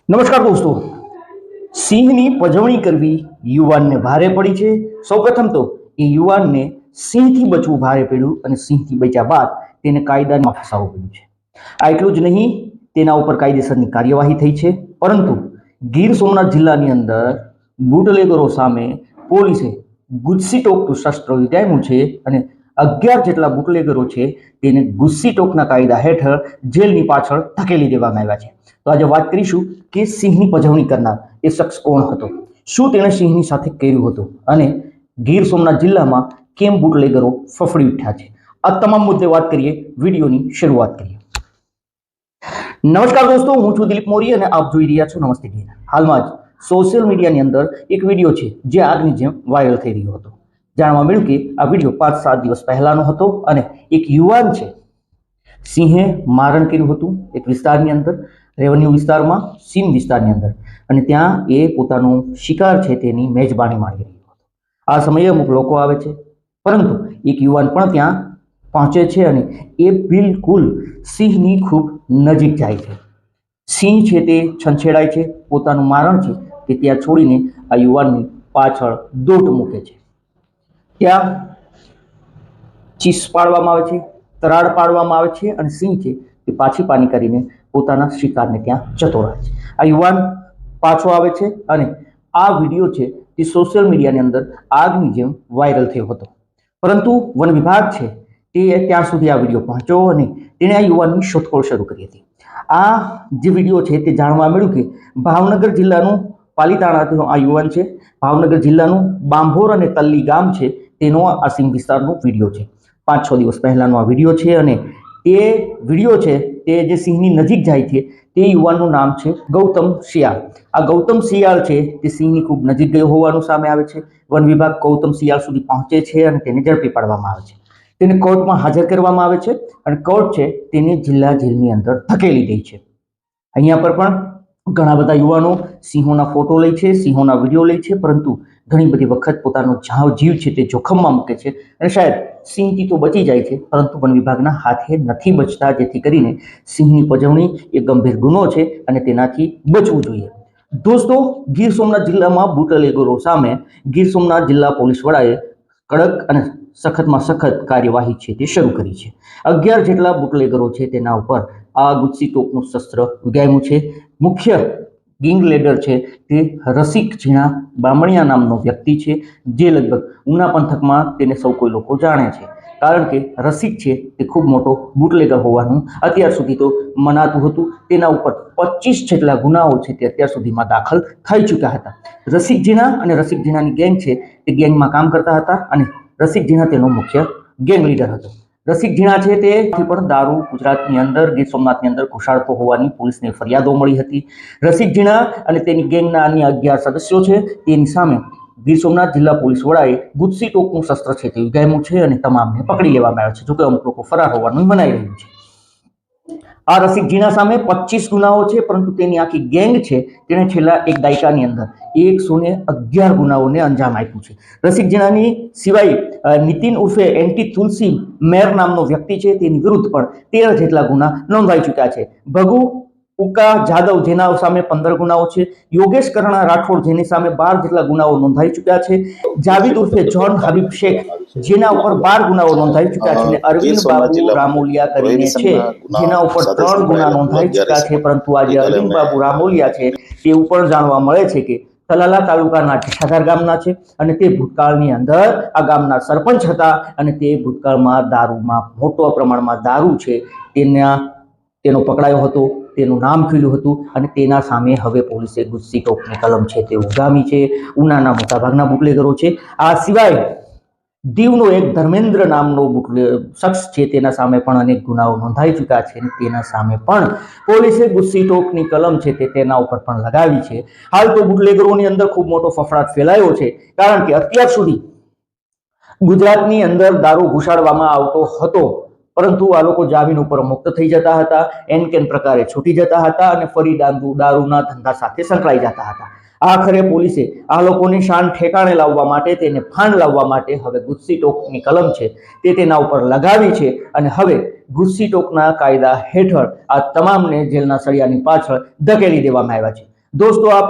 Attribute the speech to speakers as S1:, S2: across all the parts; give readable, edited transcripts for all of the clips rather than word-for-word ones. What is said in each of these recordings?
S1: નમસ્કાર દોસ્તો, સિંહની પજવણી કરવી યુવાનને ભારે પડી છે। સૌપ્રથમ તો એ યુવાનને સિંહથી બચવું ભારે પડ્યું અને સિંહથી બચ્યા બાદ તેને કાયદામાં ફસાવવું પડ્યું છે। આ એટલું જ નહીં, તેના ઉપર કાયદેસરની કાર્યવાહી થઈ છે, પરંતુ ગીર સોમનાથ જિલ્લાની અંદર બુટલેગરો સામે પોલીસે ગુસ્સી ટોકનું શસ્ત્ર ઉગામ્યું છે અને 11 જેટલા બુટલેગરો છે તેને ગુસ્સી ટોકના કાયદા હેઠળ જેલની પાછળ ધકેલી દેવામાં આવ્યા છે। તો આજે વાત કરીશું કે સિંહની પજવણી કરનાર એ શખ્સ કોણ હતો, શું તેણે સિંહની સાથે કર્યું હતું અને ગીર સોમનાથ જિલ્લામાં કેમ બુટલેગરો ફફડી ઉઠ્યા છે। આ તમામ મુદ્દે વાત કરીએ, વિડીયોની શરૂઆત કરીએ। નમસ્કાર દોસ્તો, હું છું દિલીપ મોરી અને આપ જોઈ રહ્યા છો નમસ્તે ગીર। હાલમાં જ સોશિયલ મીડિયાની અંદર એક વિડીયો છે જે આગની જેમ વાયરલ થઈ રહ્યો હતો। જાણવા મળ્યું કે આ વિડીયો 5-7 દિવસ પહેલાનો હતો અને એક યુવાન છે, સિંહે મારણ કર્યું હતું એક વિસ્તારની અંદર, રેવન્યુ વિસ્તારમાં, સીમ વિસ્તારની અંદર, અને ત્યાં એ પોતાનો શિકાર છે તેની મેજબાની માણી રહ્યો હતો। આ સમયે અમુક લોકો આવે છે, પરંતુ એક યુવાન પણ ત્યાં પહોંચે છે અને એ બિલકુલ સિંહની ખૂબ નજીક જાય છે। સિંહ છે તે છંછેડાય છે, પોતાનું મારણ છે તે ત્યાં છોડીને આ યુવાનની પાછળ દોટ મૂકે છે। ત્યાં ચીસ પાડવામાં આવે છે, તરાડ પાડવામાં આવે છે અને સિંહ છે તે પાછી પાની કરીને પોતાના શિકારને ત્યાં જતો રહે છે। આ યુવાન પાછો આવે છે અને આ વિડીયો છે તે સોશિયલ મીડિયાની અંદર આગની જેમ વાયરલ થયો હતો, પરંતુ વન વિભાગ છે તે ત્યાં સુધી આ વિડીયો પહોંચ્યો અને તેણે આ યુવાનની શોધખોળ શરૂ કરી હતી। આ જે વિડીયો છે તે જાણવા મળ્યું કે ભાવનગર જિલ્લાનું પાલીતાણાનો આ યુવાન છે, ભાવનગર જિલ્લાનું બાંભોર અને તલ્લી ગામ છે તેનો આ સિંહ વિસ્તારનો વિડીયો છે। 5-6 દિવસ પહેલાનો આ વિડીયો છે અને એ વિડીયો છે તે જે સિંહની નજીક જાય છે તે યુવાનનું નામ છે ગૌતમ શિયાળ। આ ગૌતમ શિયાળ છે તે સિંહની ખૂબ નજીક ગયો હોવાનું સામે આવે છે। વન વિભાગ ગૌતમ શિયાળ સુધી પહોંચે છે અને તેને ઝડપી પાડવામાં આવે છે, તેને કોર્ટમાં હાજર કરવામાં આવે છે અને કોર્ટ છે તેને જિલ્લા જેલની અંદર ધકેલી દે છે। અહીંયા પર પણ ઘણા બધા યુવાનો સિંહોના ફોટો લે છે, સિંહોના વિડીયો લે છે, પરંતુ ઘણી બધી વખત પોતાનો જીવ છે તે જોખમમાં મૂકે છે અને શાયદ સિંહથી તો બચી જાય છે, પરંતુ વન વિભાગના હાથે નથી બચતા, જેથી કરીને સિંહની પજવણી એ ગંભીર ગુનો છે અને તેનાથી બચવું જોઈએ। દોસ્તો, ગીર સોમનાથ જિલ્લામાં બુટલેગરો સામે ગીર સોમનાથ જિલ્લા પોલીસ વડાએ કડક અને સખતમાં સખત કાર્યવાહી છે તે શરૂ કરી છે। 11 જેટલા બુટલેગરો છે તેના ઉપર આ ગુસ્સી ટોકનું શસ્ત્ર ઉગામ્યું છે। મુખ્ય ગેંગ લીડર છે તે રસિક ઝીણા બામણિયા નામનો વ્યક્તિ છે, જે લગભગ ઉના પંથકમાં તેને સૌ કોઈ લોકો જાણે છે, કારણ કે રસિક છે તે ખૂબ મોટો બુટલેગર હોવાનું અત્યાર સુધી તો મનાતું હતું। તેના ઉપર 25 જેટલા ગુનાઓ છે તે અત્યાર સુધીમાં દાખલ થઈ ચૂક્યા હતા। રસિક ઝીણા અને રસિક ઝીણાની ગેંગ છે તે ગેંગમાં કામ કરતા હતા અને રસિક ઝીણા તેનો મુખ્ય ગેંગ લીડર હતો। રસિક ઝીણા છે તે પણ દારૂ ગુજરાતની અંદર, ગીર સોમનાથની અંદર ઘુસાડતો હોવાની પોલીસને ફરિયાદો મળી હતી। રસિક ઝીણા અને તેની ગેંગના અન્ય 11 સદસ્યો છે તેની સામે ગીર સોમનાથ જિલ્લા પોલીસ વડાએ ગુસ્સી ટોકનું શસ્ત્ર છે તે ઉગામ્યું છે અને તમામને પકડી લેવામાં આવ્યા છે, જોકે અમુક લોકો ફરાર હોવાનું મનાઈ રહ્યું છે। આ રસિક ઝીણા સામે 25 ગુનાઓ છે, પરંતુ તેની આખી ગેંગ છે તેણે છેલ્લા એક દાયકાની અંદર 111 ગુનાઓને અંજામ આપ્યું છે। રસિક ઝીણાની સિવાય નીતિન ઉર્ફે એન્ટી તુલસી મેર નામનો વ્યક્તિ છે તેની વિરુદ્ધ પણ 13 જેટલા ગુના નોંધાઈ ચૂક્યા છે। ભગુ ઉકા જાદવ જેના સામે 15 ગુનાઓ છે, યોગેશ કરણા રાઠોડ જેની સામે 12 જેટલા ગુનાઓ નોંધાઈ ચૂક્યા છે, જાવીદ ઉર્ફે જોન હબીબ શેખ જેના ઉપર 12 ગુનાઓ નોંધાઈ ચૂક્યા છે, અને અરવિંદ બાબુ રામોલિયા કરીને છે જેના ઉપર 3 ગુના નોંધાઈ ચૂક્યા છે। પરંતુ આજે અરવિંદ બાબુ રામોલિયા છે તેવું પણ જાણવા મળે છે કે તલાલા તાલુકાના ઠાઠાર ગામના છે અને તે ભૂતકાળની અંદર આ ગામના સરપંચ હતા અને તે ભૂતકાળમાં દારૂમાં મોટા પ્રમાણમાં દારૂ છે તેનો પકડાયો હતો, તેનું નામ ખુલ્યું હતું અને તેના સામે હવે પોલીસે ગુસ્સી ટોકની કલમ છે તે ઉગામી છે। ઉનાના મોટાભાગના બુટલેગરો છે। આ સિવાય દીવનો એક ધર્મેન્દ્ર નામનો શખ્સ છે તેના સામે પણ અનેક ગુનાઓ નોંધાઈ ચૂક્યા છે અને તેના સામે પણ પોલીસે ગુસ્સી ટોકની કલમ છે તે તેના ઉપર પણ લગાવી છે। હાલ તો બુટલેગરોની અંદર ખૂબ મોટો ફફડાટ ફેલાયો છે, કારણ કે અત્યાર સુધી ગુજરાતની અંદર દારૂ ઘુસાડવામાં આવતો હતો, પરંતુ આ લોકો જામીન ઉપર મુક્ત થઈ જતા હતા, એન કેન પ્રકારે છૂટી જતા હતા અને ફરી દારૂના ધંધા સાથે સંકળાઈ જતા હતા। આખરે પોલીસે આ લોકોની શાન ઠેકાણે લાવવા માટે, તેને ફાન લાવવા માટે હવે ગુસ્સી ટોકની કલમ છે તે તેના ઉપર લગાવી છે અને હવે ગુસ્સી ટોકના કાયદા હેઠળ આ તમામને જેલના સળિયાની પાછળ ધકેલી દેવામાં આવ્યા છે। દોસ્તો, આપ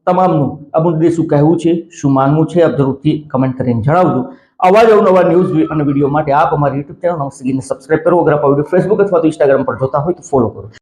S1: તમામનું આ મુદ્દે શું કહેવું છે, શું માનવું છે, આપ જરૂરથી કમેન્ટ કરીને જણાવજો. આવા જ અવનવા ન્યૂઝ અને વિડીયો માટે આપ અમારી યુટ્યુબ ચેનલ નમસ્તે ગીતને સબસ્ક્રાઇબ કરો. અગર આપ આ વિડીયો ફેસબુક અથવા તો ઇન્સ્ટાગ્રામ પર જોતા હોય તો ફોલો કરો.